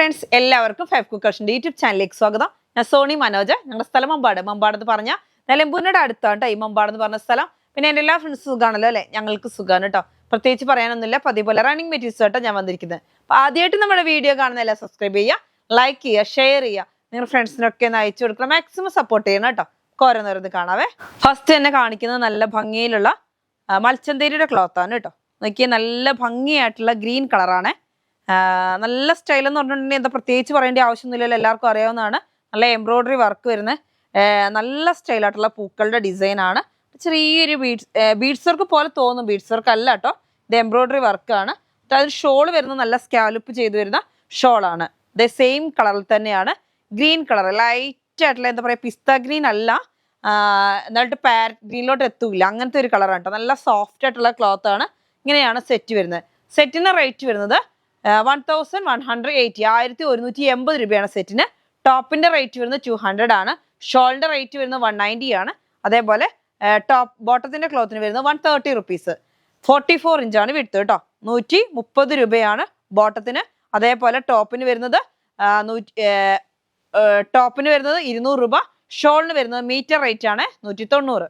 Friends എല്ലാവർക്കും five കുക്കേഴ്സിന്റെ YouTube ചാനലിലേക്ക് സ്വാഗതം. ഞാൻ സോണി മനോജ്. ഞങ്ങളുടെ സ്ഥലം മമ്പാട് എന്ന് പറഞ്ഞാൽ നിലമ്പൂരിന്റെ അടുത്താണ് ഈ മമ്പാട് എന്ന് പറഞ്ഞ സ്ഥലം. പിന്നെ എൻ്റെ എല്ലാ ഫ്രണ്ട്സ് സുഖാണല്ലോ അല്ലേ? ഞങ്ങൾക്ക് സുഖമാണ് കേട്ടോ. പ്രത്യേകിച്ച് പറയാനൊന്നുമില്ല, പതിപോലെ റണ്ണിങ് മെറ്റീരിയൽസ് ആയിട്ടാണ് ഞാൻ വന്നിരിക്കുന്നത്. അപ്പോൾ ആദ്യമായിട്ട് നമ്മുടെ വീഡിയോ കാണുന്ന എല്ലാം സബ്സ്ക്രൈബ് ചെയ്യുക, ലൈക്ക് ചെയ്യുക, ഷെയർ ചെയ്യുക, നിങ്ങളുടെ ഫ്രണ്ട്സിനൊക്കെ ഒന്ന് അയച്ചു കൊടുക്കുക, മാക്സിമം സപ്പോർട്ട് ചെയ്യണം കേട്ടോ. ഓരോന്നോരോന്ന് കാണാവേ. ഫസ്റ്റ് തന്നെ കാണിക്കുന്നത് നല്ല ഭംഗിയിലുള്ള മൽച്ചന്തേരിയുടെ ക്ലോത്താണ് കേട്ടോ. നോക്കിയാൽ നല്ല ഭംഗിയായിട്ടുള്ള ഗ്രീൻ കളറാണ്. നല്ല സ്റ്റൈൽ എന്ന് പറഞ്ഞിട്ടുണ്ടെങ്കിൽ എന്താ പ്രത്യേകിച്ച് പറയേണ്ട ആവശ്യമൊന്നുമില്ലല്ലോ, എല്ലാവർക്കും അറിയാവുന്നതാണ്. നല്ല എംബ്രോയിഡറി വർക്ക് വരുന്ന നല്ല സ്റ്റൈലായിട്ടുള്ള പൂക്കളുടെ ഡിസൈനാണ്. ചെറിയൊരു ബീഡ്സ് വർക്ക് പോലെ തോന്നും, ബീഡ്സ് വർക്ക് അല്ല കേട്ടോ, ഇത് എംബ്രോയിഡറി വർക്കാണ്. അതിൽ ഷോൾ വരുന്നത് നല്ല സ്കാലപ്പ് ചെയ്ത് വരുന്ന ഷോളാണ്. ഇതേ സെയിം കളറിൽ തന്നെയാണ്, ഗ്രീൻ കളർ, ലൈറ്റ് ആയിട്ടുള്ള എന്താ പറയുക, പിസ്ത ഗ്രീൻ അല്ല, എന്നിട്ട് പാരറ്റ് ഗ്രീനിലോട്ട് എത്തൂല, അങ്ങനത്തെ ഒരു കളറാണ് കേട്ടോ. നല്ല സോഫ്റ്റ് ആയിട്ടുള്ള ക്ലോത്ത് ആണ്. ഇങ്ങനെയാണ് സെറ്റ് വരുന്നത്. സെറ്റിന് റേറ്റ് വരുന്നത് 1180, 1180 രൂപയാണ് സെറ്റിന്. ടോപ്പിന്റെ റേറ്റ് വരുന്നത് 200 ആണ്. ഷോളിന്റെ റേറ്റ് വരുന്നത് 190 ആണ്. അതേപോലെ ബോട്ടത്തിന്റെ ക്ലോത്തിന് വരുന്നത് 130 റുപ്പീസ്. 44 ഇഞ്ചാണ് വിടുത്ത് കേട്ടോ. 130 രൂപയാണ് ബോട്ടത്തിന്. അതേപോലെ ടോപ്പിന് വരുന്നത് 200 രൂപ. ഷോളിന് വരുന്നത് മീറ്റർ റേറ്റ് ആണ് 190.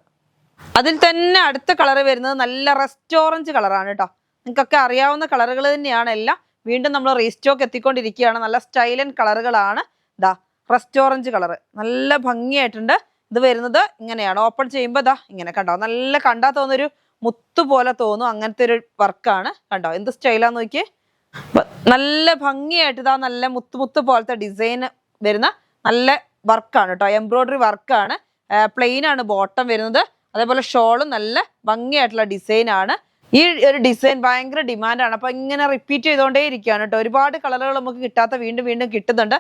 അതിൽ തന്നെ അടുത്ത കളർ വരുന്നത് നല്ല റെസ്റ്റ് ഓറഞ്ച് കളറാണ് കേട്ടോ. നിങ്ങൾക്കൊക്കെ അറിയാവുന്ന കളറുകൾ തന്നെയാണ് എല്ലാം. വീണ്ടും നമ്മൾ റീസ്റ്റോക്ക് എത്തിക്കൊണ്ടിരിക്കുകയാണ്. നല്ല സ്റ്റൈലൻ കളറുകളാണ്. ഇതാ റെസ്റ്റ് ഓറഞ്ച് കളർ നല്ല ഭംഗിയായിട്ടുണ്ട്. ഇത് വരുന്നത് ഇങ്ങനെയാണ്. ഓപ്പൺ ചെയ്യുമ്പോൾ ഇതാ ഇങ്ങനെ കണ്ടോ, നല്ല കണ്ടാ തോന്നുന്നൊരു മുത്തു പോലെ തോന്നും, അങ്ങനത്തെ ഒരു വർക്കാണ്. കണ്ടോ എന്ത് സ്റ്റൈലാന്ന് നോക്കിയേ. നല്ല ഭംഗിയായിട്ട് ഇതാ നല്ല മുത്ത് പോലത്തെ ഡിസൈൻ വരുന്ന നല്ല വർക്കാണ് കേട്ടോ. എംബ്രോയിഡറി വർക്കാണ്. പ്ലെയിൻ ആണ് ബോട്ടം വരുന്നത്. അതേപോലെ ഷോളും നല്ല ഭംഗിയായിട്ടുള്ള ഡിസൈനാണ്. ഈ ഒരു ഡിസൈൻ ഭയങ്കര ഡിമാൻഡാണ്. അപ്പൊ ഇങ്ങനെ റിപ്പീറ്റ് ചെയ്തുകൊണ്ടേ ഇരിക്കുകയാണ് കേട്ടോ. ഒരുപാട് കളറുകൾ നമുക്ക് കിട്ടാത്ത വീണ്ടും കിട്ടുന്നുണ്ട്.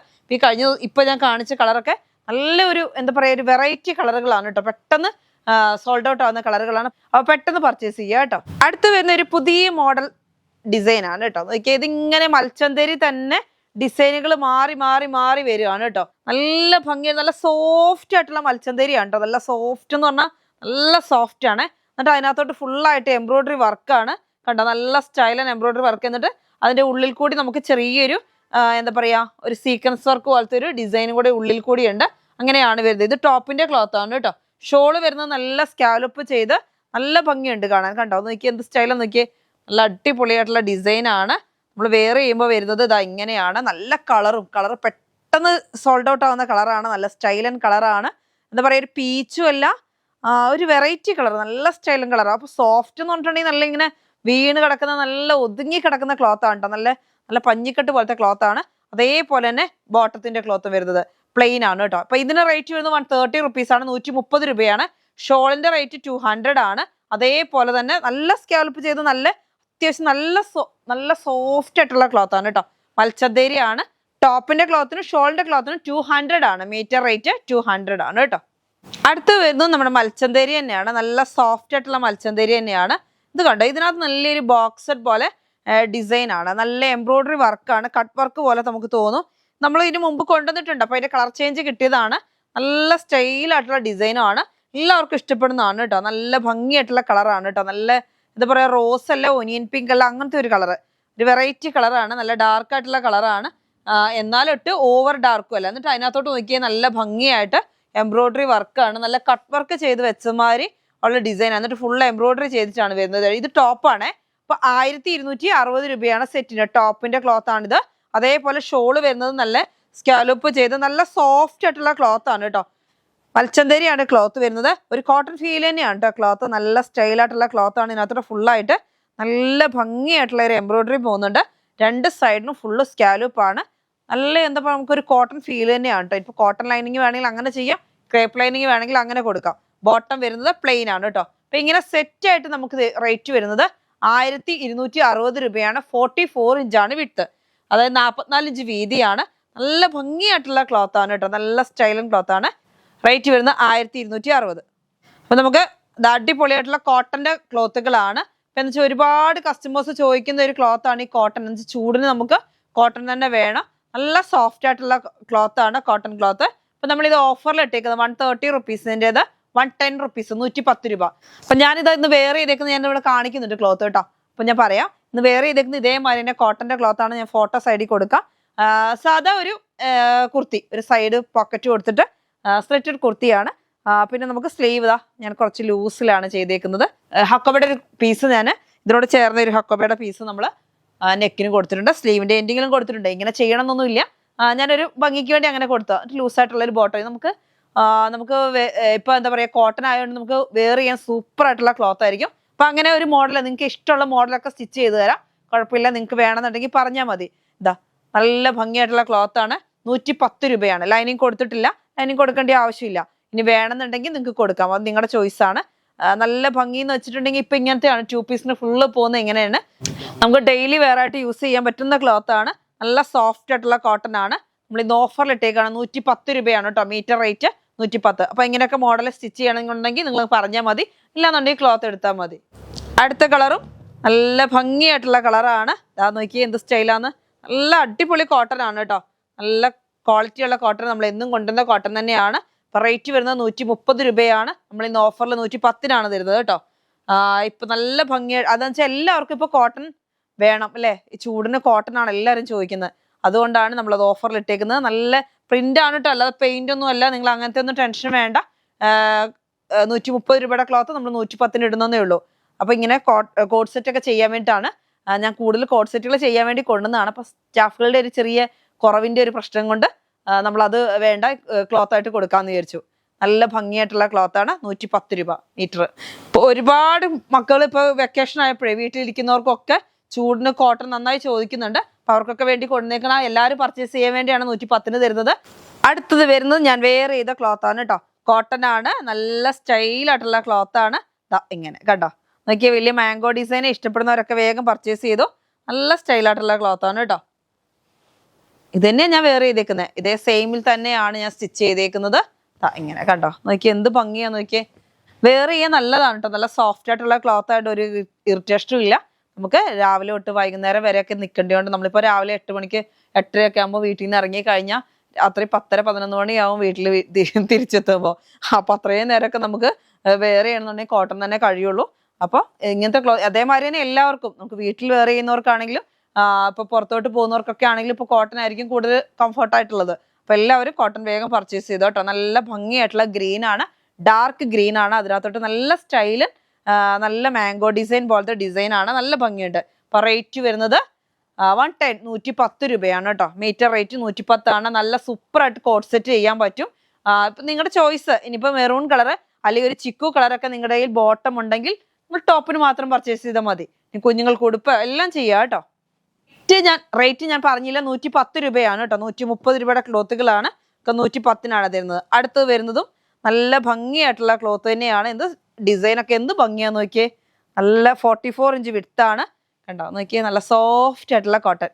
ഇപ്പൊ ഞാൻ കാണിച്ച കളറൊക്കെ നല്ല ഒരു എന്താ പറയാ, ഒരു വെറൈറ്റി കളറുകളാണ് കേട്ടോ. പെട്ടെന്ന് സോൾഡ് ഔട്ട് ആവുന്ന കളറുകളാണ്. അപ്പൊ പെട്ടെന്ന് പർച്ചേസ് ചെയ്യുക കേട്ടോ. അടുത്ത് വരുന്ന ഒരു പുതിയ മോഡൽ ഡിസൈൻ ആണ് കേട്ടോ. നോക്കിയാൽ ഇതിങ്ങനെ മൽച്ചന്തേരി തന്നെ ഡിസൈനുകൾ മാറി വരികയാണ് കേട്ടോ. നല്ല ഭംഗി, നല്ല സോഫ്റ്റ് ആയിട്ടുള്ള മൽച്ചന്തേരിയാണ് കേട്ടോ. നല്ല സോഫ്റ്റ് എന്ന് പറഞ്ഞാൽ നല്ല സോഫ്റ്റ് ആണ്. എന്നിട്ട് അതിനകത്തോട്ട് ഫുള്ളായിട്ട് എംബ്രോയിഡറി വർക്കാണ് കണ്ടോ. നല്ല സ്റ്റൈലൻ എംബ്രോയിഡറി വർക്ക്. എന്നിട്ട് അതിന്റെ ഉള്ളിൽ കൂടി നമുക്ക് ചെറിയൊരു എന്താ പറയാ, ഒരു സീക്വൻസ് വർക്ക് പോലത്തെ ഒരു ഡിസൈനും കൂടെ ഉള്ളിൽ കൂടി ഉണ്ട്. അങ്ങനെയാണ് വരുന്നത്. ഇത് ടോപ്പിന്റെ ക്ലോത്ത് ആണ് കേട്ടോ. ഷോള് വരുന്നത് നല്ല സ്കാലപ്പ് ചെയ്ത് നല്ല ഭംഗിയുണ്ട് കാണാൻ. കണ്ടോ നോക്കി എന്ത് സ്റ്റൈലെന്ന് നോക്കിയേ. നല്ല അടിപൊളിയായിട്ടുള്ള ഡിസൈൻ ആണ്. നമ്മൾ വെയർ ചെയ്യുമ്പോൾ വരുന്നത് ഇതാ ഇങ്ങനെയാണ്. നല്ല കളർ പെട്ടെന്ന് സോൾഡ് ഔട്ട് ആവുന്ന കളറാണ്. നല്ല സ്റ്റൈലൻ കളറാണ്. എന്താ പറയാ, ഒരു പീച്ചും അല്ല, ഒരു വെറൈറ്റി കളർ, നല്ല സ്റ്റൈലും കളർ. അപ്പൊ സോഫ്റ്റ് എന്ന് പറഞ്ഞിട്ടുണ്ടെങ്കിൽ നല്ല ഇങ്ങനെ വീണ് കിടക്കുന്ന, നല്ല ഒതുങ്ങി കിടക്കുന്ന ക്ലോത്ത് ആണ് കേട്ടോ. നല്ല പഞ്ഞിക്കെട്ട് പോലത്തെ ക്ലോത്ത് ആണ്. അതേപോലെ തന്നെ ബോട്ടത്തിന്റെ ക്ലോത്ത് വരുന്നത് പ്ലെയിൻ ആണ് കേട്ടോ. അപ്പൊ ഇതിന്റെ റേറ്റ് വരുന്നത് 130 റുപ്പീസ് ആണ്. 130 രൂപയാണ്. ഷോളിന്റെ റേറ്റ് 200 ആണ്. അതേപോലെ തന്നെ നല്ല സ്കാൽപ്പ് ചെയ്ത് അത്യാവശ്യം നല്ല സോഫ്റ്റ് ആയിട്ടുള്ള ക്ലോത്ത് ആണ് കേട്ടോ. മൽച്ചന്തേരി ആണ്. ടോപ്പിന്റെ ക്ലോത്തിനും ഷോളിന്റെ ക്ലോത്തിനും 200 ആണ്. മീറ്റർ റേറ്റ് 200 ആണ് കേട്ടോ. അടുത്ത് വരുന്നത് നമ്മുടെ മൽച്ചന്തേരി തന്നെയാണ്. നല്ല സോഫ്റ്റ് ആയിട്ടുള്ള മൽച്ചന്തേരി തന്നെയാണ്. ഇത് കണ്ടോ, ഇതിനകത്ത് നല്ലൊരു ബോക്സഡ് പോലെ ഡിസൈൻ ആണ്. നല്ല എംബ്രോയിഡറി വർക്കാണ്. കട്ട് വർക്ക് പോലെ നമുക്ക് തോന്നും. നമ്മൾ ഇതിന് മുമ്പ് കൊണ്ടുവന്നിട്ടുണ്ട്. അപ്പൊ അതിന്റെ കളർ ചേഞ്ച് കിട്ടിയതാണ്. നല്ല സ്റ്റൈലായിട്ടുള്ള ഡിസൈനും ആണ്. എല്ലാവർക്കും ഇഷ്ടപ്പെടുന്നതാണ് കേട്ടോ. നല്ല ഭംഗിയായിട്ടുള്ള കളറാണ് കേട്ടോ. നല്ല എന്താ പറയാ, റോസ് അല്ല, ഒനിയൻ പിങ്ക് അല്ല, അങ്ങനത്തെ ഒരു കളർ, ഒരു വെറൈറ്റി കളറാണ്. നല്ല ഡാർക്ക് ആയിട്ടുള്ള കളറാണ്. എന്നാലിട്ട് ഓവർ ഡാർക്കും അല്ല. എന്നിട്ട് അതിനകത്തോട്ട് നോക്കിയാൽ നല്ല ഭംഗിയായിട്ട് എംബ്രോയിഡറി വർക്കാണ്. നല്ല കട്ട് വർക്ക് ചെയ്ത് വെച്ചമാതിരി ഉള്ള ഡിസൈൻ. എന്നിട്ട് ഫുൾ എംബ്രോയിഡറി ചെയ്തിട്ടാണ് വരുന്നത്. ഇത് ടോപ്പാണ്. അപ്പൊ 1260 രൂപയാണ് സെറ്റിന്. ടോപ്പിന്റെ ക്ലോത്ത് ആണിത്. അതേപോലെ ഷോള് വരുന്നത് നല്ല സ്കാലപ്പ് ചെയ്ത് നല്ല സോഫ്റ്റ് ആയിട്ടുള്ള ക്ലോത്ത് ആണ് കേട്ടോ. മൽച്ചന്തേരിയാണ് ക്ലോത്ത് വരുന്നത്. ഒരു കോട്ടൺ ഫീൽ തന്നെയാണ് കേട്ടോ ക്ലോത്ത്. നല്ല സ്റ്റൈലായിട്ടുള്ള ക്ലോത്ത് ആണ്. ഇതിനകത്തോടെ ഫുള്ളായിട്ട് നല്ല ഭംഗിയായിട്ടുള്ള ഒരു എംബ്രോയിഡറി പോകുന്നുണ്ട്. രണ്ട് സൈഡിനും ഫുള്ള് സ്കാലപ്പ് ആണ്. നല്ല എന്താ പറയുക, നമുക്കൊരു കോട്ടൺ ഫീൽ തന്നെയാണ് കേട്ടോ. ഇപ്പൊ കോട്ടൺ ലൈനിങ് വേണമെങ്കിൽ അങ്ങനെ ചെയ്യാം, ക്രേപ്പ് ലൈനിങ് വേണമെങ്കിൽ അങ്ങനെ കൊടുക്കാം. ബോട്ടം വരുന്നത് പ്ലെയിൻ ആണ് കേട്ടോ. അപ്പൊ ഇങ്ങനെ സെറ്റ് ആയിട്ട് നമുക്ക് റേറ്റ് വരുന്നത് 1260 രൂപയാണ്. 44 ഇഞ്ചാണ് വിഡ്ത്ത്, അതായത് 44 ഇഞ്ച് വീതിയാണ്. നല്ല ഭംഗിയായിട്ടുള്ള ക്ലോത്ത് ആണ് കേട്ടോ. നല്ല സ്റ്റൈലൻ ക്ലോത്ത് ആണ്. റേറ്റ് വരുന്നത് 1260. അപ്പൊ നമുക്ക് അടിപൊളിയായിട്ടുള്ള കോട്ടന്റെ ക്ലോത്തുകളാണ്. ഇപ്പൊ എന്ന് വെച്ചാൽ ഒരുപാട് കസ്റ്റമേഴ്സ് ചോദിക്കുന്ന ഒരു ക്ലോത്ത് ആണ് ഈ കോട്ടൺ. എന്ന് വെച്ചാൽ ചൂടിന് നമുക്ക് കോട്ടൺ തന്നെ വേണം. നല്ല സോഫ്റ്റ് ആയിട്ടുള്ള ക്ലോത്ത് ആണ് കോട്ടൺ ക്ലോത്ത്. അപ്പൊ നമ്മൾ ഇത് ഓഫറിൽ ഇട്ടേക്കുന്നത് 130 റുപ്പീസിൻ്റെത് 110 റുപ്പീസ്, 110 രൂപ. അപ്പൊ ഞാനിത് ഇന്ന് വേറെ ചെയ്തേക്കുന്നത് ഞാൻ ഇവിടെ കാണിക്കുന്നുണ്ട് ക്ലോത്ത് കേട്ടോ. അപ്പൊ ഞാൻ പറയാം, ഇന്ന് വേറെ ചെയ്തേക്കുന്നത് ഇതേമാതിരി തന്നെ കോട്ടന്റെ ക്ലോത്ത് ആണ്. ഞാൻ ഫോട്ടോ സൈഡിൽ കൊടുക്കാം. സാധാ ഒരു കുർത്തി, ഒരു സൈഡ് പോക്കറ്റ് കൊടുത്തിട്ട് സ്ട്രെറ്റഡ് കുർത്തിയാണ്. പിന്നെ നമുക്ക് സ്ലീവ് ഞാൻ കുറച്ച് ലൂസിലാണ് ചെയ്തേക്കുന്നത്. ഹക്കോബയുടെ ഒരു പീസ് ഞാൻ ഇതിനോട് ചേർന്ന ഒരു ഹക്കോബയുടെ പീസ് നമ്മൾ നെക്കിന് കൊടുത്തിട്ടുണ്ട്, സ്ലീവിന്റെ എൻഡിങ്ങിലും കൊടുത്തിട്ടുണ്ട്. ഇങ്ങനെ ചെയ്യണം എന്നൊന്നുമില്ല, ഞാനൊരു ഭംഗിക്ക് വേണ്ടി അങ്ങനെ കൊടുത്തു. ലൂസായിട്ടുള്ള ഒരു ബോട്ടം നമുക്ക് ഇപ്പൊ എന്താ പറയാ, കോട്ടൺ ആയതുകൊണ്ട് നമുക്ക് വെയർ ചെയ്യാൻ സൂപ്പർ ആയിട്ടുള്ള ക്ലോത്ത് ആയിരിക്കും. അപ്പൊ അങ്ങനെ ഒരു മോഡൽ നിങ്ങൾക്ക് ഇഷ്ടമുള്ള മോഡലൊക്കെ സ്റ്റിച്ച് ചെയ്ത് തരാം, കുഴപ്പമില്ല. നിങ്ങൾക്ക് വേണമെന്നുണ്ടെങ്കിൽ പറഞ്ഞാൽ മതി. ഇതാ നല്ല ഭംഗിയായിട്ടുള്ള ക്ലോത്ത് ആണ്. 110 രൂപയാണ്. ലൈനിങ് കൊടുത്തിട്ടില്ല, ലൈനിങ് കൊടുക്കേണ്ട ആവശ്യമില്ല. ഇനി വേണമെന്നുണ്ടെങ്കിൽ നിങ്ങൾക്ക് കൊടുക്കാം, അത് നിങ്ങളുടെ ചോയ്സ് ആണ്. നല്ല ഭംഗി എന്ന് വെച്ചിട്ടുണ്ടെങ്കിൽ ഇപ്പൊ ഇങ്ങനത്തെയാണ് 2 പീസിന് ഫുള്ള് പോകുന്നത്. എങ്ങനെയാണ് നമുക്ക് ഡെയിലി വെയർ ആയിട്ട് യൂസ് ചെയ്യാൻ പറ്റുന്ന ക്ലോത്ത് ആണ്. നല്ല സോഫ്റ്റ് ആയിട്ടുള്ള കോട്ടൺ ആണ്. നമ്മൾ ഇന്ന് ഓഫറിൽ ഇട്ടേക്കാണ്. 110 രൂപയാണ് കേട്ടോ മീറ്റർ റേറ്റ്, 110. അപ്പൊ ഇങ്ങനെയൊക്കെ മോഡൽ സ്റ്റിച്ച് ചെയ്യണമെന്നുണ്ടെങ്കിൽ നിങ്ങൾ പറഞ്ഞാൽ മതി, ഇല്ലാന്നുണ്ടെങ്കിൽ ക്ലോത്ത് എടുത്താൽ മതി. അടുത്ത കളറും നല്ല ഭംഗിയായിട്ടുള്ള കളറാണ്. അതാ നോക്കിയേ എന്ത് സ്റ്റൈലാന്ന്. നല്ല അടിപൊളി കോട്ടൺ ആണ് കേട്ടോ, നല്ല ക്വാളിറ്റി ഉള്ള കോട്ടൺ. നമ്മൾ എന്നും കൊണ്ടുവന്ന കോട്ടൺ തന്നെയാണ്. റേറ്റ് വരുന്നത് 130 രൂപയാണ്. നമ്മൾ ഇന്ന് ഓഫറിൽ 110-നാണ് തരുന്നത് കേട്ടോ. ഇപ്പൊ നല്ല ഭംഗി, അതെന്ന് വെച്ചാൽ എല്ലാവർക്കും ഇപ്പൊ കോട്ടൺ വേണം അല്ലേ, ഈ ചൂടിന് കോട്ടൺ ആണ് എല്ലാവരും ചോദിക്കുന്നത്. അതുകൊണ്ടാണ് നമ്മളത് ഓഫറിൽ ഇട്ടേക്കുന്നത്. നല്ല പ്രിന്റ് ആണ് കേട്ടോ, അല്ലാതെ പെയിന്റ് ഒന്നും അല്ല. നിങ്ങൾ അങ്ങനത്തെ ഒന്നും ടെൻഷൻ വേണ്ട. 130 രൂപയുടെ ക്ലോത്ത് നമ്മൾ 110-ന് ഇടുന്നതേ ഉള്ളൂ. അപ്പൊ ഇങ്ങനെ കോഡ് സെറ്റ് ഒക്കെ ചെയ്യാൻ വേണ്ടിയിട്ടാണ് ഞാൻ കൂടുതൽ കോഡ് സെറ്റുകൾ ചെയ്യാൻ വേണ്ടി കൊണ്ടുവന്നതാണ്. അപ്പൊ സ്റ്റാഫുകളുടെ ഒരു ചെറിയ കുറവിന്റെ ഒരു പ്രശ്നം കൊണ്ട് നമ്മളത് വേണ്ട, ക്ലോത്ത് ആയിട്ട് കൊടുക്കാന്ന് വിചാരിച്ചു. നല്ല ഭംഗിയായിട്ടുള്ള ക്ലോത്ത് ആണ്. 110 രൂപ മീറ്റർ. ഇപ്പൊ ഒരുപാട് മക്കൾ ഇപ്പൊ വെക്കേഷൻ ആയപ്പോഴേ വീട്ടിലിരിക്കുന്നവർക്കൊക്കെ ചൂടിന് കോട്ടൺ നന്നായി ചോദിക്കുന്നുണ്ട്. അപ്പൊ അവർക്കൊക്കെ വേണ്ടി കൊണ്ടുവന്നേക്കണ, എല്ലാവരും പർച്ചേസ് ചെയ്യാൻ വേണ്ടിയാണ് 110-ന് തരുന്നത്. അടുത്തത് വരുന്നത് ഞാൻ വെയർ ചെയ്ത ക്ലോത്ത് ആണ് കേട്ടോ. കോട്ടൺ ആണ്, നല്ല സ്റ്റൈലായിട്ടുള്ള ക്ലോത്ത് ആണ്. ഇങ്ങനെ കണ്ടോ, നോക്കിയ വലിയ മാംഗോ ഡിസൈൻ ഇഷ്ടപ്പെടുന്നവരൊക്കെ വേഗം പർച്ചേസ് ചെയ്തു. നല്ല സ്റ്റൈലായിട്ടുള്ള ക്ലോത്ത് ആണ് കേട്ടോ. ഇത് തന്നെയാണ് ഞാൻ വെയർ ചെയ്തേക്കുന്നത്. ഇതേ സെയിമിൽ തന്നെയാണ് ഞാൻ സ്റ്റിച്ച് ചെയ്തേക്കുന്നത്. ഇങ്ങനെ കണ്ടോ, നോക്കിയേ എന്ത് ഭംഗിയാ നോക്കിയേ. വെയർ ചെയ്യാൻ നല്ലതാണ് കേട്ടോ, നല്ല സോഫ്റ്റ് ആയിട്ടുള്ള ക്ലോത്ത് ആയിട്ട് ഒരു ഇറിറ്റേഷനും ഇല്ല. നമുക്ക് രാവിലെ തൊട്ട് വൈകുന്നേരം വരെയൊക്കെ നിൽക്കേണ്ടതുകൊണ്ട്, നമ്മളിപ്പോൾ രാവിലെ 8 മണിക്ക് 8:30 ആകുമ്പോൾ വീട്ടിൽ നിന്ന് ഇറങ്ങി കഴിഞ്ഞാൽ അത്രയും 10-11 മണിയാവും വീട്ടിൽ തിരിച്ചെത്തുമ്പോൾ. അപ്പൊ അത്രയും നേരമൊക്കെ നമുക്ക് വെയർ ചെയ്യണമെന്നുണ്ടെങ്കിൽ കോട്ടൺ തന്നെ കഴിയുള്ളൂ. അപ്പോൾ ഇങ്ങനത്തെ അതേമാതിരി തന്നെ എല്ലാവർക്കും നമുക്ക് വീട്ടിൽ വെയർ ചെയ്യുന്നവർക്കാണെങ്കിലും ഇപ്പൊ പുറത്തോട്ട് പോകുന്നവർക്കൊക്കെ ആണെങ്കിലും ഇപ്പൊ കോട്ടൺ ആയിരിക്കും കൂടുതൽ കംഫർട്ട് ആയിട്ടുള്ളത്. അപ്പൊ എല്ലാവരും കോട്ടൺ വേഗം പർച്ചേസ് ചെയ്തോ കേട്ടോ. നല്ല ഭംഗിയായിട്ടുള്ള ഗ്രീൻ ആണ്, ഡാർക്ക് ഗ്രീൻ ആണ്. അതിനകത്തോട്ട് നല്ല സ്റ്റൈല്, നല്ല മാംഗോ ഡിസൈൻ പോലത്തെ ഡിസൈൻ ആണ്, നല്ല ഭംഗിയുണ്ട്. അപ്പൊ റേറ്റ് വരുന്നത് 110 രൂപയാണ് കേട്ടോ. മീറ്റർ റേറ്റ് 110 ആണ്. നല്ല സൂപ്പർ ആയിട്ട് കോട്ട് സെറ്റ് ചെയ്യാൻ പറ്റും. ഇപ്പൊ നിങ്ങളുടെ ചോയ്സ്. ഇനിയിപ്പോ മെറൂൺ കളർ അല്ലെങ്കിൽ ഒരു ചിക്കു കളറൊക്കെ നിങ്ങളുടെ കയ്യിൽ ബോട്ടം ഉണ്ടെങ്കിൽ നിങ്ങൾ ടോപ്പിന് മാത്രം പർച്ചേസ് ചെയ്താൽ മതി. കുഞ്ഞുങ്ങൾക്ക് ഉടുപ്പ് എല്ലാം ചെയ്യാം കേട്ടോ. റേറ്റ് ഞാൻ പറഞ്ഞില്ല, 110 രൂപയാണ് കേട്ടോ. 130 രൂപയുടെ ക്ലോത്തുകളാണ്, 110-നാണ് തരുന്നത്. അടുത്ത് വരുന്നതും നല്ല ഭംഗിയായിട്ടുള്ള ക്ലോത്ത് തന്നെയാണ്. എന്ത് ഡിസൈനൊക്കെ എന്ത് ഭംഗിയാന്ന് നോക്കിയേ. നല്ല 44 ഇഞ്ച് വിട്താണ് കണ്ടോ, നോക്കിയേ. നല്ല സോഫ്റ്റ് ആയിട്ടുള്ള കോട്ടൺ.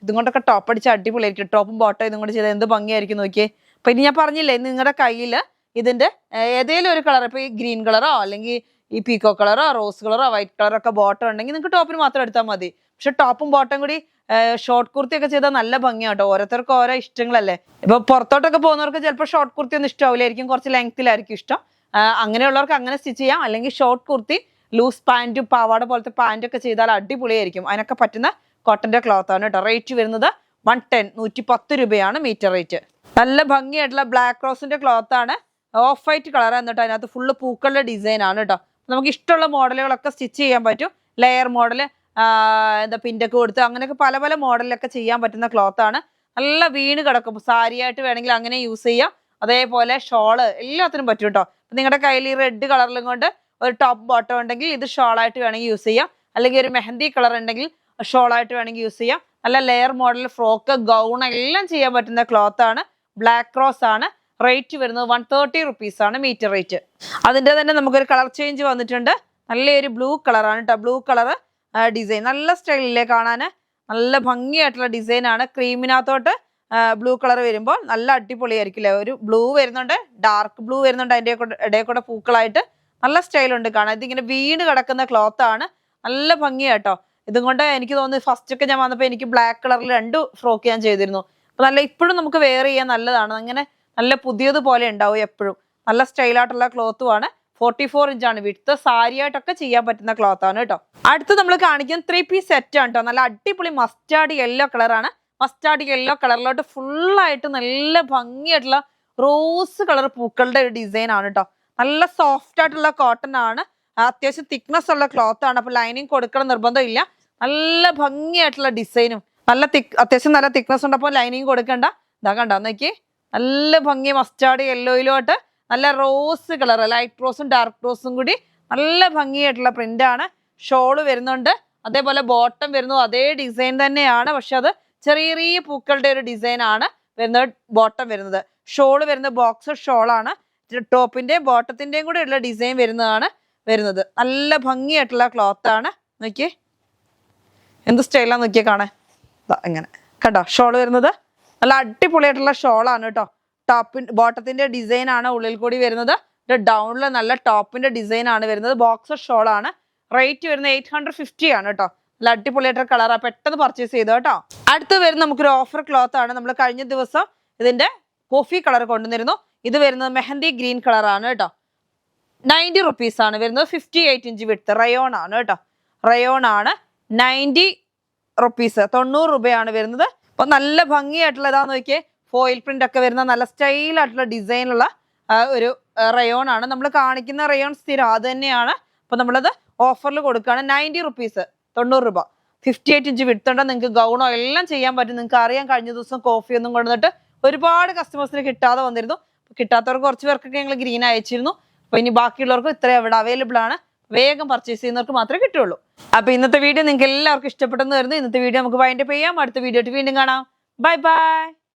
ഇതും കൊണ്ടൊക്കെ ടോപ്പ് അടിച്ച് അടിപൊളിയായിരിക്കും. ടോപ്പും ബോട്ടം ഇതും കൊണ്ട് ചെയ്താൽ എന്ത് ഭംഗിയായിരിക്കും നോക്കിയേ. അപ്പൊ ഇനി ഞാൻ പറഞ്ഞില്ലേ, നിങ്ങളുടെ കയ്യിൽ ഇതിന്റെ ഏതെങ്കിലും ഒരു കളർ, ഇപ്പൊ ഈ ഗ്രീൻ കളറോ അല്ലെങ്കിൽ ഈ പീക്കോ കളറോ റോസ് കളറോ വൈറ്റ് കളറോ ഒക്കെ ബോട്ടം ഉണ്ടെങ്കിൽ നിങ്ങൾക്ക് ടോപ്പിന് മാത്രം എടുത്താൽ മതി. പക്ഷെ ടോപ്പും ബോട്ടം കൂടി ഷോർട്ട് കുർത്തി ഒക്കെ ചെയ്താൽ നല്ല ഭംഗിയാട്ടോ. ഓരോരുത്തർക്ക് ഓരോ ഇഷ്ടങ്ങളല്ലേ. ഇപ്പൊ പുറത്തോട്ടൊക്കെ പോകുന്നവർക്ക് ചിലപ്പോൾ ഷോർട്ട് കുർത്തി ഒന്നും ഇഷ്ടമാവില്ലായിരിക്കും, കുറച്ച് ലെങ്ത്തിലായിരിക്കും ഇഷ്ടം. അങ്ങനെയുള്ളവർക്ക് അങ്ങനെ സ്റ്റിച്ച് ചെയ്യാം. അല്ലെങ്കിൽ ഷോർട്ട് കുർത്തി ലൂസ് പാൻറ്റും പാവാട പോലത്തെ പാൻറ്റൊക്കെ ചെയ്താൽ അടിപൊളിയായിരിക്കും. അതിനൊക്കെ പറ്റുന്ന കോട്ടന്റെ ക്ലോത്ത് ആണ് കേട്ടോ. റേറ്റ് വരുന്നത് 110 രൂപയാണ് മീറ്റർ റേറ്റ്. നല്ല ഭംഗിയായിട്ടുള്ള ബ്ലാക്ക് റോസിന്റെ ക്ലോത്ത് ആണ്. ഓഫ് വൈറ്റ് കളർ എന്നിട്ട് അതിനകത്ത് ഫുള്ള് പൂക്കളുടെ ഡിസൈൻ ആണ് കേട്ടോ. നമുക്ക് ഇഷ്ടമുള്ള മോഡലുകളൊക്കെ സ്റ്റിച്ച് ചെയ്യാൻ പറ്റും. ലെയർ മോഡല്, എന്താ പിൻറ്റൊക്കെ കൊടുത്ത് അങ്ങനെയൊക്കെ പല പല മോഡലിലൊക്കെ ചെയ്യാൻ പറ്റുന്ന ക്ലോത്ത് ആണ്. നല്ല വീണ് കിടക്കും. സാരി ആയിട്ട് വേണമെങ്കിൽ അങ്ങനെ യൂസ് ചെയ്യാം. അതേപോലെ ഷോള് എല്ലാത്തിനും പറ്റും കേട്ടോ. നിങ്ങളുടെ കയ്യിൽ ഈ റെഡ് കളറിലും കൊണ്ട് ഒരു ടോപ്പ് ബോട്ടം ഉണ്ടെങ്കിൽ ഇത് ഷോളായിട്ട് വേണമെങ്കിൽ യൂസ് ചെയ്യാം. അല്ലെങ്കിൽ ഒരു മെഹന്തി കളർ ഉണ്ടെങ്കിൽ ഷോളായിട്ട് വേണമെങ്കിൽ യൂസ് ചെയ്യാം. നല്ല ലെയർ മോഡൽ ഫ്രോക്ക്, ഗൗൺ എല്ലാം ചെയ്യാൻ പറ്റുന്ന ക്ലോത്ത് ആണ്. ബ്ലാക്ക് റോസ് ആണ്. റേറ്റ് വരുന്നത് 130 റുപ്പീസ് ആണ് മീറ്റർ റേറ്റ്. അതിൻ്റെ തന്നെ നമുക്കൊരു കളർ ചേഞ്ച് വന്നിട്ടുണ്ട്. നല്ലൊരു ബ്ലൂ കളറാണ് കേട്ടോ. ബ്ലൂ കളർ ഡിസൈൻ നല്ല സ്റ്റൈലിലെ കാണാൻ നല്ല ഭംഗിയായിട്ടുള്ള ഡിസൈൻ ആണ്. ക്രീമിനകത്തോട്ട് ബ്ലൂ കളർ വരുമ്പോൾ നല്ല അടിപൊളിയായിരിക്കില്ലേ. ഒരു ബ്ലൂ വരുന്നുണ്ട്, ഡാർക്ക് ബ്ലൂ വരുന്നുണ്ട്, അതിൻ്റെ ഇടയിൽ കൂടെ പൂക്കളായിട്ട് നല്ല സ്റ്റൈലുണ്ട് കാണാൻ. ഇതിങ്ങനെ വീണ് കിടക്കുന്ന ക്ലോത്ത് ആണ്. നല്ല ഭംഗിയാട്ടോ. ഇതും കൊണ്ട് എനിക്ക് തോന്നുന്നു ഫസ്റ്റ് ഒക്കെ ഞാൻ വന്നപ്പോൾ എനിക്ക് ബ്ലാക്ക് കളറിൽ 2 ഫ്രോക്ക് ഞാൻ ചെയ്തിരുന്നു. അപ്പൊ നല്ല ഇപ്പോഴും നമുക്ക് വെയർ ചെയ്യാൻ നല്ലതാണ്. അങ്ങനെ നല്ല പുതിയതുപോലെ ഉണ്ടാവും എപ്പോഴും. നല്ല സ്റ്റൈലായിട്ടുള്ള ക്ലോത്തുമാണ്. 44 ഇഞ്ചാണ് വിഡ്ത്ത്. സാരി ആയിട്ടൊക്കെ ചെയ്യാൻ പറ്റുന്ന ക്ലോത്ത് ആണ് കേട്ടോ. അടുത്ത് നമ്മൾ കാണിക്കുന്ന 3 പീസ് സെറ്റ് ആണ് കേട്ടോ. നല്ല അടിപൊളി മസ്റ്റാർഡ് യെല്ലോ കളറാണ്. മസ്റ്റാർഡ് യെല്ലോ കളറിലോട്ട് ഫുള്ളായിട്ട് നല്ല ഭംഗിയായിട്ടുള്ള റോസ് കളർ പൂക്കളുടെ ഒരു ഡിസൈൻ ആണ് കേട്ടോ. നല്ല സോഫ്റ്റ് ആയിട്ടുള്ള കോട്ടൺ ആണ്, അത്യാവശ്യം തിക്നെസ് ഉള്ള ക്ലോത്ത് ആണ്. അപ്പൊ ലൈനിങ് കൊടുക്കണം നിർബന്ധം ഇല്ല. നല്ല ഭംഗിയായിട്ടുള്ള ഡിസൈനും അത്യാവശ്യം നല്ല തിക്നെസ് ഉണ്ട്. അപ്പോൾ ലൈനിങ് കൊടുക്കണ്ട. ഇതാ കണ്ടോ നോക്കി, നല്ല ഭംഗി മസ്റ്റാർഡ് യെല്ലോയിലോട്ട് നല്ല റോസ് കളർ, ലൈറ്റ് റോസും ഡാർക്ക് റോസും കൂടി നല്ല ഭംഗിയായിട്ടുള്ള പ്രിന്റ് ആണ്. ഷോള് വരുന്നുണ്ട്, അതേപോലെ ബോട്ടം വരുന്നു അതേ ഡിസൈൻ തന്നെയാണ്, പക്ഷെ അത് ചെറിയ ചെറിയ പൂക്കളുടെ ഒരു ഡിസൈൻ ആണ് വരുന്നത്. ബോട്ടം വരുന്നത്, ഷോള് വരുന്നത് ബോക്സർ ഷോളാണ്. ടോപ്പിന്റെയും ബോട്ടത്തിന്റെയും കൂടെ ഉള്ള ഡിസൈൻ വരുന്നത്. നല്ല ഭംഗിയായിട്ടുള്ള ക്ലോത്ത് ആണ്. നോക്കിയേ എന്ത് സ്റ്റൈലാന്ന് നോക്കിയേ കാണാൻ. ഇങ്ങനെ കണ്ടോ ഷോള് വരുന്നത് നല്ല അടിപൊളിയായിട്ടുള്ള ഷോളാണ് കേട്ടോ. ബോട്ടത്തിന്റെ ഡിസൈൻ ആണ് ഉള്ളിൽ കൂടി വരുന്നത്. ഡൗണില് നല്ല ടോപ്പിന്റെ ഡിസൈൻ ആണ് വരുന്നത്. ബോക്സർ ഷോളാണ്. റേറ്റ് വരുന്നത് 850 ആണ് കേട്ടോ. നല്ല അടിപൊളിയായിട്ടുള്ള കളറാ, പെട്ടെന്ന് പർച്ചേസ് ചെയ്തോ കേട്ടോ. അടുത്ത് വരുന്ന നമുക്കൊരു ഓഫർ ക്ലോത്ത് ആണ്. നമ്മൾ കഴിഞ്ഞ ദിവസം ഇതിന്റെ കോഫി കളർ കൊണ്ടുവന്നിരുന്നു. ഇത് വരുന്നത് മെഹന്തി ഗ്രീൻ കളർ ആണ് കേട്ടോ. 90 റുപ്പീസ് ആണ് വരുന്നത്. 58 ഇഞ്ച് വിഡ്ത്ത്, റയോൺ ആണ് കേട്ടോ. റയോൺ ആണ്. 90 റുപ്പീസ്, 90 രൂപയാണ് വരുന്നത്. അപ്പൊ നല്ല ഭംഗിയായിട്ടുള്ള ഇതാന്ന് നോക്കിയേ, ഫോയിൽ പ്രിന്റ് ഒക്കെ വരുന്ന നല്ല സ്റ്റൈലായിട്ടുള്ള ഡിസൈനുള്ള ഒരു റയോൺ ആണ്. നമ്മൾ കാണിക്കുന്ന റയോൺ സ്ഥിരം അത് തന്നെയാണ്. അപ്പൊ നമ്മളത് ഓഫറിൽ കൊടുക്കുകയാണ്. 90 റുപ്പീസ്, 90 രൂപ. 58 ഇഞ്ച് വിഡ്ത്ത് ഉണ്ട്. നിങ്ങൾക്ക് ഗൗണോ എല്ലാം ചെയ്യാൻ പറ്റും. നിങ്ങൾക്ക് അറിയാം, കഴിഞ്ഞ ദിവസം കോഫി ഒന്നും കൊണ്ടുവന്നിട്ട് ഒരുപാട് കസ്റ്റമേഴ്സിന് കിട്ടാതെ വന്നിരുന്നു. കിട്ടാത്തവർക്ക് കുറച്ച് പേർക്കൊക്കെ ഞങ്ങൾ ഗ്രീൻ അയച്ചിരുന്നു. അപ്പൊ ഇനി ബാക്കിയുള്ളവർക്ക് ഇത്രയും അവിടെ അവൈലബിൾ ആണ്. വേഗം പർച്ചേസ് ചെയ്യുന്നവർക്ക് മാത്രമേ കിട്ടുള്ളൂ. അപ്പൊ ഇന്നത്തെ വീഡിയോ നിങ്ങൾക്ക് എല്ലാവർക്കും ഇഷ്ടപ്പെട്ടെന്ന് വരുന്നു. ഇന്നത്തെ വീഡിയോ നമുക്ക് വൈൻഡപ്പ് ചെയ്യാം. അടുത്ത വീഡിയോ വീണ്ടും കാണാം. Bye bye.